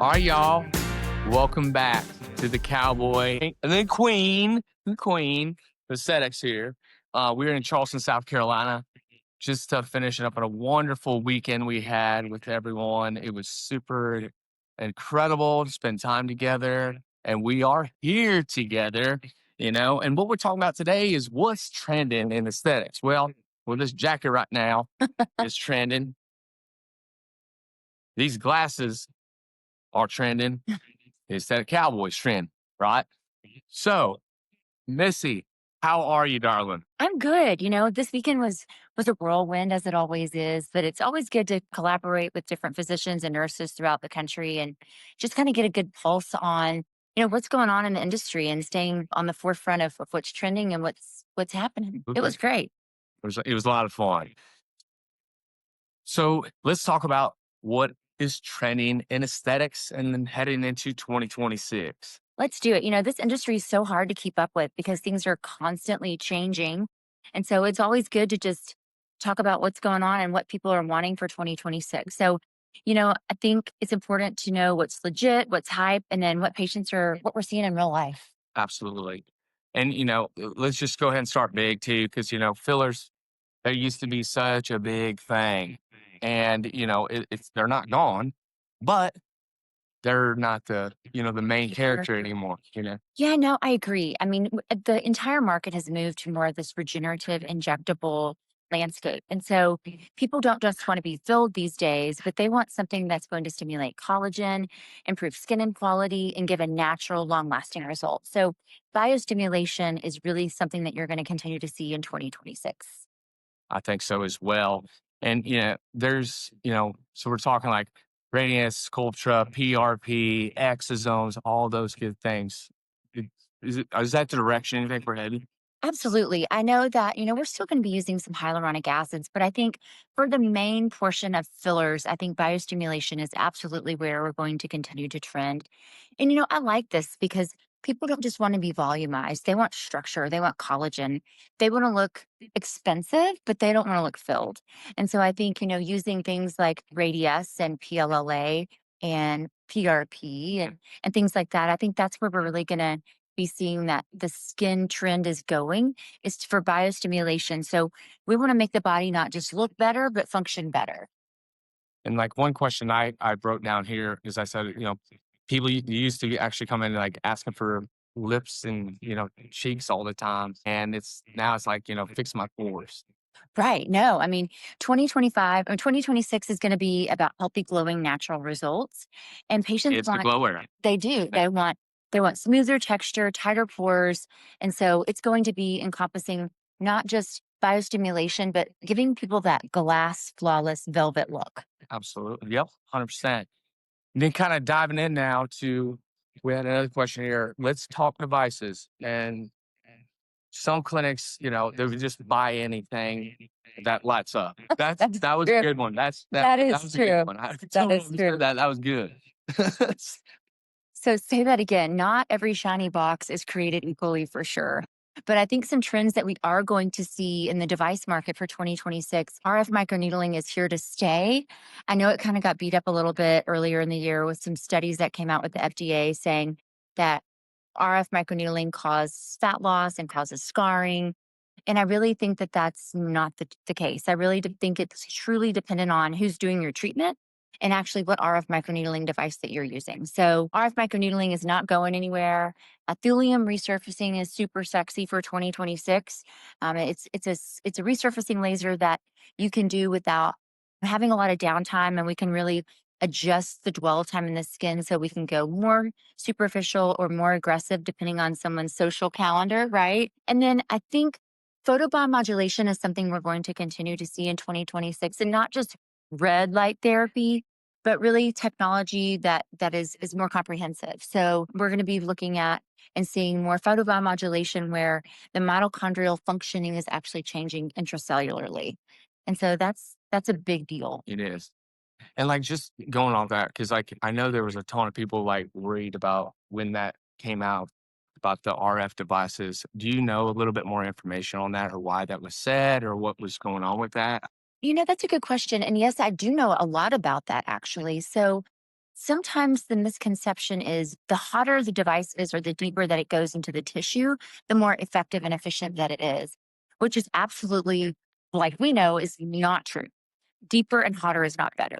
All right, y'all. Welcome back to the Cowboy and the Queen, the Aesthetics here. We're in Charleston, South Carolina, just finishing up on a wonderful weekend we had with everyone. It was super incredible to spend time together, and we are here together, And what we're talking about today is what's trending in aesthetics. Well, this jacket right now is trending. These glasses are trending. The aesthetic Cowboys trend, right? So, Missy, how are you, darling? I'm good. This weekend was a whirlwind as it always is, but it's always good to collaborate with different physicians and nurses throughout the country and just kind of get a good pulse on, what's going on in the industry and staying on the forefront of what's trending and what's happening. It was great. It was a lot of fun. So let's talk about what is trending in aesthetics and then heading into 2026. Let's do it. This industry is so hard to keep up with because things are constantly changing. And so it's always good to just talk about what's going on and what people are wanting for 2026. So, I think it's important to know what's legit, what's hype, and then what we're seeing in real life. Absolutely. And, let's just go ahead and start big too, because, fillers, they used to be such a big thing. And, they're not gone, but they're not the main Sure. character anymore. Yeah, no, I agree. I mean, the entire market has moved to more of this regenerative injectable landscape. And so people don't just want to be filled these days, but they want something that's going to stimulate collagen, improve skin and quality, and give a natural, long lasting result. So biostimulation is really something that you're going to continue to see in 2026. I think so as well. And, so we're talking like radiance, Sculptra, PRP, exosomes, all those good things. It- is that the direction you think we're headed? Absolutely. I know that, we're still going to be using some hyaluronic acids, but I think for the main portion of fillers, I think biostimulation is absolutely where we're going to continue to trend. And, I like this because people don't just want to be volumized. They want structure, they want collagen. They want to look expensive, but they don't want to look filled. And so I think, using things like Radius and PLLA and PRP and things like that, I think that's where we're really going to be seeing that the skin trend is going is for biostimulation. So we want to make the body not just look better, but function better. And like one question I wrote down here is I said, people used to actually come in like asking for lips and cheeks all the time, and it's like fix my pores. Right. No, I mean, 2025 or 2026 is going to be about healthy, glowing, natural results. And patients It's the want, glow era. they do, they want smoother texture, tighter pores. And so it's going to be encompassing not just biostimulation, but giving people that glass, flawless velvet look. Absolutely. Yep. 100%. And then kind of diving in now to, we had another question here. Let's talk devices. And some clinics, they would just buy anything that lights up. That's That was a true. good one. That That is was a good true. one. I That totally is understood true. that. That was good. So say that again. Not every shiny box is created equally for sure. But I think some trends that we are going to see in the device market for 2026, RF microneedling is here to stay. I know it kind of got beat up a little bit earlier in the year with some studies that came out with the FDA saying that RF microneedling causes fat loss and causes scarring. And I really think that that's not the case. I really think it's truly dependent on who's doing your treatment and actually what RF microneedling device that you're using. So RF microneedling is not going anywhere. Thulium resurfacing is super sexy for 2026. It's a resurfacing laser that you can do without having a lot of downtime, and we can really adjust the dwell time in the skin so we can go more superficial or more aggressive depending on someone's social calendar, right? And then I think photobiomodulation is something we're going to continue to see in 2026, and not just red light therapy, but really technology that is more comprehensive. So we're going to be looking at and seeing more photobiomodulation where the mitochondrial functioning is actually changing intracellularly. And so that's a big deal. It is. And like just going off that, because like I know there was a ton of people like worried about when that came out about the RF devices. Do you know a little bit more information on that or why that was said or what was going on with that? That's a good question. And yes, I do know a lot about that actually. So Sometimes the misconception is the hotter the device is or the deeper that it goes into the tissue, the more effective and efficient that it is, which is absolutely, like we know, is not true. Deeper and hotter is not better.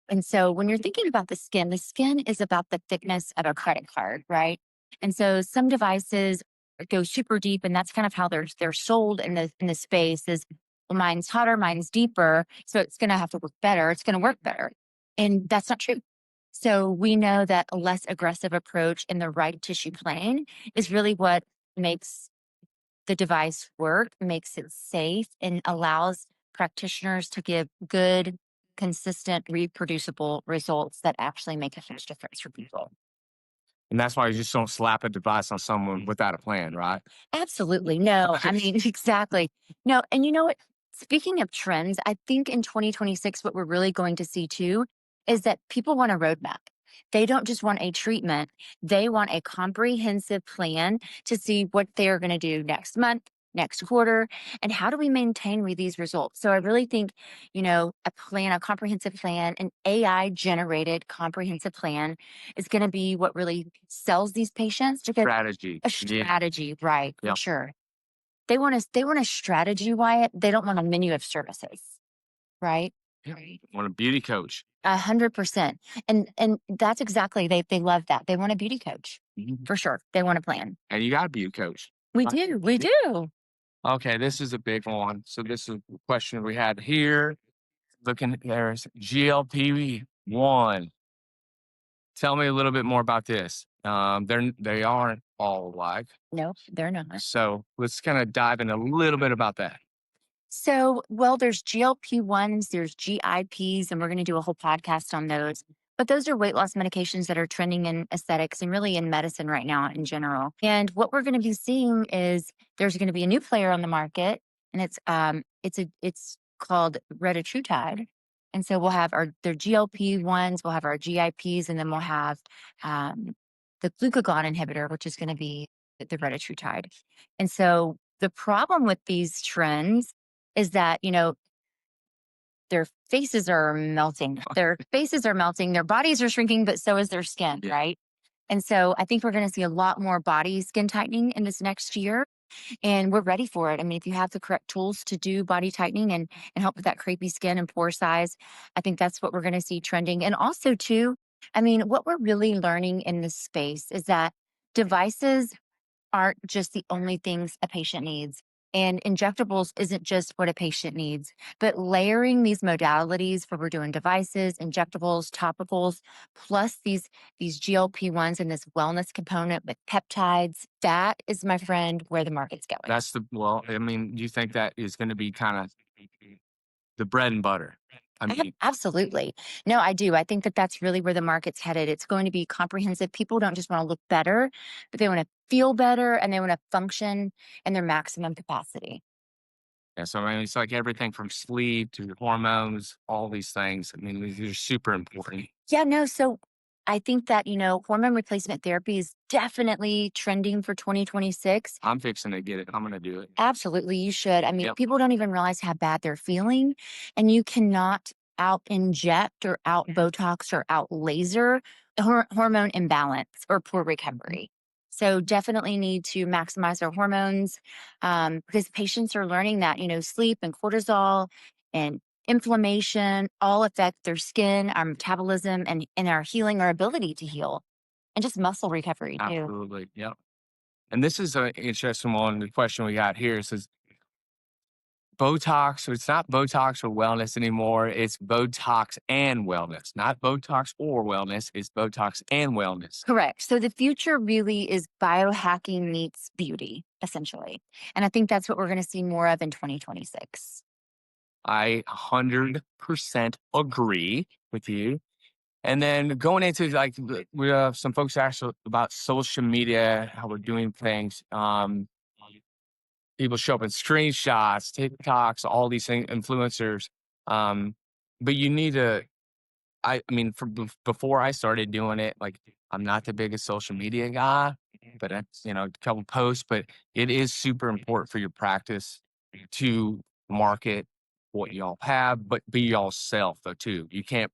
And so when you're thinking about the skin is about the thickness of a credit card, right? And so some devices go super deep, and that's kind of how they're sold in the space is, well, mine's hotter, mine's deeper, so it's going to have to work better. It's going to work better, and that's not true. So we know that a less aggressive approach in the right tissue plane is really what makes the device work, makes it safe, and allows practitioners to give good, consistent, reproducible results that actually make a huge difference for people. And that's why you just don't slap a device on someone without a plan, right? Absolutely. No, I mean, exactly. No, and you know what? Speaking of trends, I think in 2026, what we're really going to see too is that people want a roadmap. They don't just want a treatment, they want a comprehensive plan to see what they're going to do next month, next quarter, and how do we maintain these results. So I really think, a plan, a comprehensive plan, an AI generated comprehensive plan is going to be what really sells these patients because Strategy. a Yeah. strategy, right, for Yeah. sure. They want a strategy, Wyatt. They don't want a menu of services, right? Yeah. Right. Want a beauty coach. 100%. And that's exactly they love that. They want a beauty coach Mhm. for sure. They want a plan. And you got a beauty coach. We Right. do. We do. Okay, this is a big one. So this is a question we had here. Looking there's GLP-1. Tell me a little bit more about this. They aren't all alike. No, they're not. So let's kind of dive in a little bit about that. So, well, there's GLP-1s, there's GIPs, and we're going to do a whole podcast on those. But those are weight loss medications that are trending in aesthetics and really in medicine right now in general. And what we're going to be seeing is there's going to be a new player on the market, and it's called retatrutide. And so we'll have their GLP-1s, we'll have our GIPs, and then we'll have um, the glucagon inhibitor, which is going to be the retatrutide. And so the problem with these trends is that, their faces are melting. Their faces are melting, their bodies are shrinking, but so is their skin, Yeah. right? And so I think we're going to see a lot more body skin tightening in this next year. And we're ready for it. I mean, if you have the correct tools to do body tightening and help with that crepey skin and pore size, I think that's what we're going to see trending. And also, too, I mean, what we're really learning in this space is that devices aren't just the only things a patient needs. And injectables isn't just what a patient needs, but layering these modalities where we're doing devices, injectables, topicals, plus these GLP-1s and this wellness component with peptides, that is, my friend, where the market's going. That's I mean, do you think that is going to be kind of the bread and butter? I mean, Absolutely. No, I do. I think that that's really where the market's headed. It's going to be comprehensive. People don't just want to look better, but they want to feel better and they want to function in their maximum capacity. yeah, so I mean, it's like everything from sleep to hormones, all these things. I mean, these are super important. Yeah, no. So I think that, hormone replacement therapy is definitely trending for 2026. I'm fixing to get it. I'm going to do it. Absolutely, you should. I mean, Yep. people don't even realize how bad they're feeling, and you cannot out inject or out Botox or out laser hormone imbalance or poor recovery. So definitely need to maximize our hormones because patients are learning that sleep and cortisol and inflammation all affect their skin, our metabolism, and our healing, our ability to heal, and just muscle recovery too. Absolutely. Yep. And this is an interesting one. The question we got here says Botox. So it's not Botox or wellness anymore. It's Botox and wellness, not Botox or wellness. It's Botox and wellness. Correct. So the future really is biohacking meets beauty, essentially. And I think that's what we're going to see more of in 2026. I 100% agree with you. And then going into we have some folks asked about social media, how we're doing things. People show up in screenshots, TikToks, all these things, influencers. Um, but you need to, I mean, before I started doing it, like I'm not the biggest social media guy, but a couple posts, but it is super important for your practice to market what y'all have, but be y'all self though too. You can't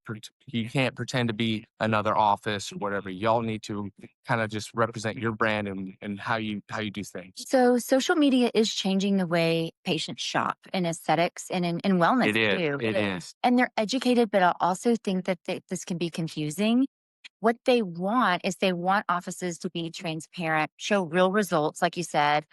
pretend to be another office or whatever. Y'all need to kind of just represent your brand and how you do things. So social media is changing the way patients shop in aesthetics and in wellness It is. too. It is. And they're educated, but I also think that this can be confusing. What they want is they want offices to be transparent, show real results, like you said,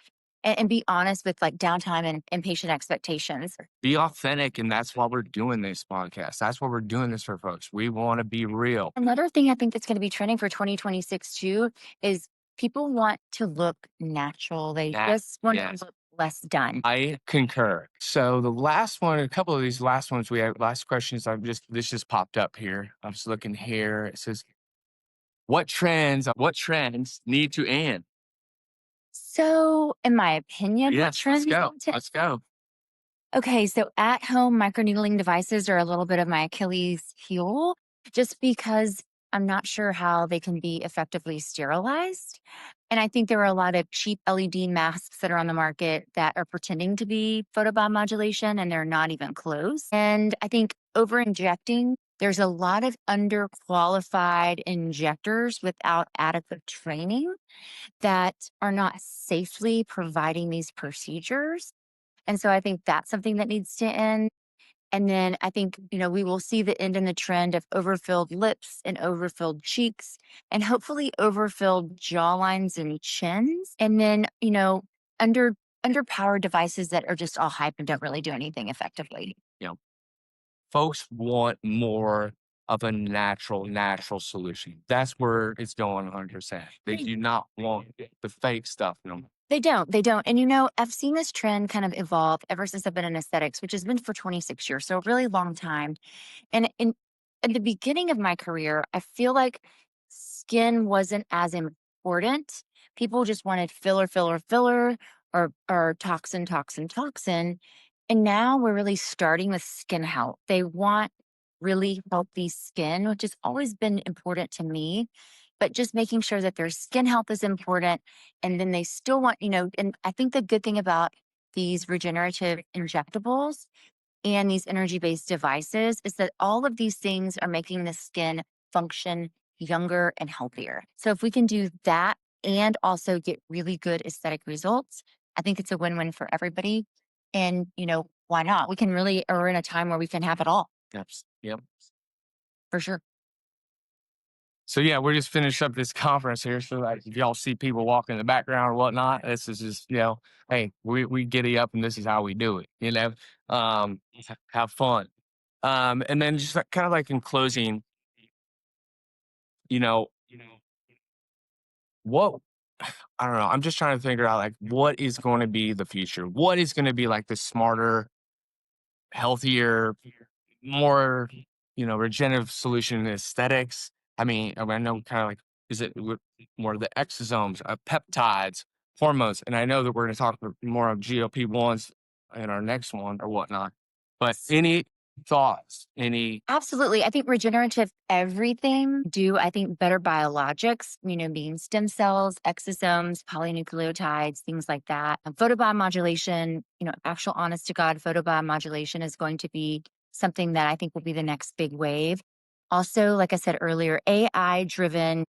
and be honest with like downtime and patient expectations. Be authentic, and that's why we're doing this podcast. That's why we're doing this for folks. We want to be real. Another thing I think that's going to be trending for 2026 too is people want to look natural. They just want to Yes. look less done. I concur. So the last one, a couple of these last ones we have, last questions. This just popped up here. I was looking here. It says, what trends need to end? So, in my opinion, what Yes, let's trends go. need to Let's go. Okay, so at home microneedling devices are a little bit of my Achilles heel just because I'm not sure how they can be effectively sterilized. And I think there are a lot of cheap LED masks that are on the market that are pretending to be photobiomodulation and they're not even close. And I think over injecting, there's a lot of underqualified injectors without adequate training that are not safely providing these procedures. And so I think that's something that needs to end. And then I think, we will see the end in the trend of overfilled lips and overfilled cheeks and hopefully overfilled jawlines and chins. And then, under underpowered devices that are just all hype and don't really do anything effectively. Yeah. Folks want more of a natural solution. That's where it's going 100%. They do not want the fake stuff no more. They don't. They don't. And I've seen this trend kind of evolve ever since I've been in aesthetics, which has been for 26 years. So a really long time. And in the beginning of my career, I feel like skin wasn't as important. People just wanted filler, filler, filler, or toxin, toxin, toxin. And now we're really starting with skin health. They want really healthy skin, which has always been important to me. But just making sure that their skin health is important. And then they still want, and I think the good thing about these regenerative injectables and these energy based devices is that all of these things are making the skin function younger and healthier. So if we can do that and also get really good aesthetic results, I think it's a win win for everybody. And, why not? We're in a time where we can have it all Yep. Yep. for sure. So yeah, we're just finished up this conference here. So like, if y'all see people walking in the background or whatnot, this is just hey, we giddy up and this is how we do it. Have fun. And then just kind of like in closing, you know, what I don't know. I'm just trying to figure out like what is going to be the future. What is going to be like the smarter, healthier, more, regenerative solution in aesthetics. I know kind of like, is it more of the exosomes, peptides, hormones? And I know that we're going to talk more of GLP-1s in our next one or whatnot. But any thoughts? Absolutely. I think regenerative everything do, I think better biologics, being stem cells, exosomes, polynucleotides, things like that. And photobiomodulation, actual honest to God photobiomodulation is going to be something that I think will be the next big wave. Also, like I said earlier, AI driven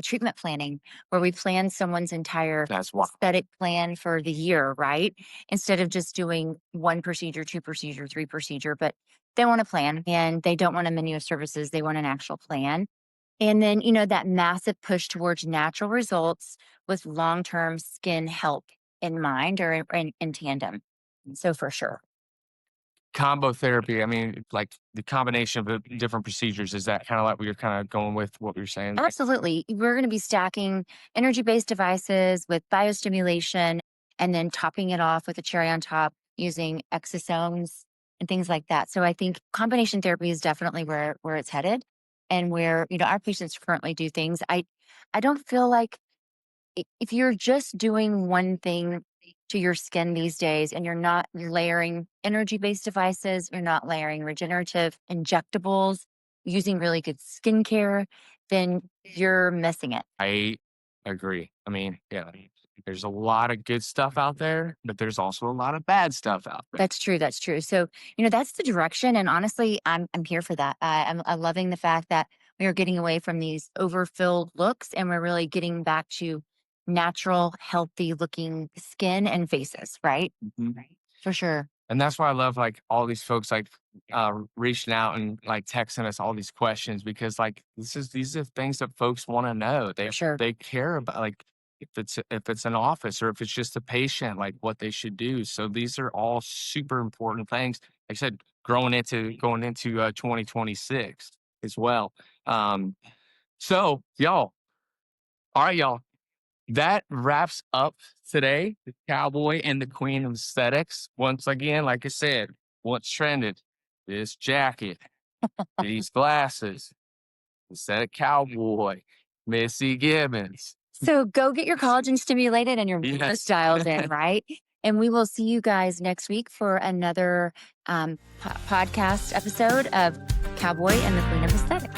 treatment planning, where we plan someone's entire That's why. aesthetic plan for the year, right? Instead of just doing one procedure, two procedure, three procedure, but they want a plan and they don't want a menu of services. They want an actual plan. And then, that massive push towards natural results with long term skin health in mind or in tandem. So, for sure. Combo therapy. Like the combination of the different procedures. Is that kind of like what you're kind of going with what you're saying? Absolutely. We're going to be stacking energy based devices with biostimulation and then topping it off with a cherry on top using exosomes and things like that. So I think combination therapy is definitely where it's headed and where, our patients currently do things. I don't feel like if you're just doing one thing to your skin these days and you're not layering energy based devices, you're not layering regenerative injectables, using really good skincare, then you're missing it. I agree. Yeah. There's a lot of good stuff out there, but there's also a lot of bad stuff out there. That's true. That's true. So, that's the direction. And honestly, I'm here for that. I'm loving the fact that we are getting away from these overfilled looks and we're really getting back to natural, healthy looking skin and faces, right? Mhm. Right. For sure. And that's why I love like all these folks like reaching out and like texting us all these questions, because like these are things that folks want to know. For sure. They care about, like if it's an office or if it's just a patient, like what they should do. So these are all super important things. Like I said, going into 2026 as well. So y'all, all right, y'all. That wraps up today, the Cowboy and the Queen of Aesthetics. Once again, like I said, what's trended? This jacket, these glasses, aesthetic cowboy, Missy Gibbons. So go get your collagen stimulated and your Yes. styles in, right? And we will see you guys next week for another podcast episode of Cowboy and the Queen of Aesthetics.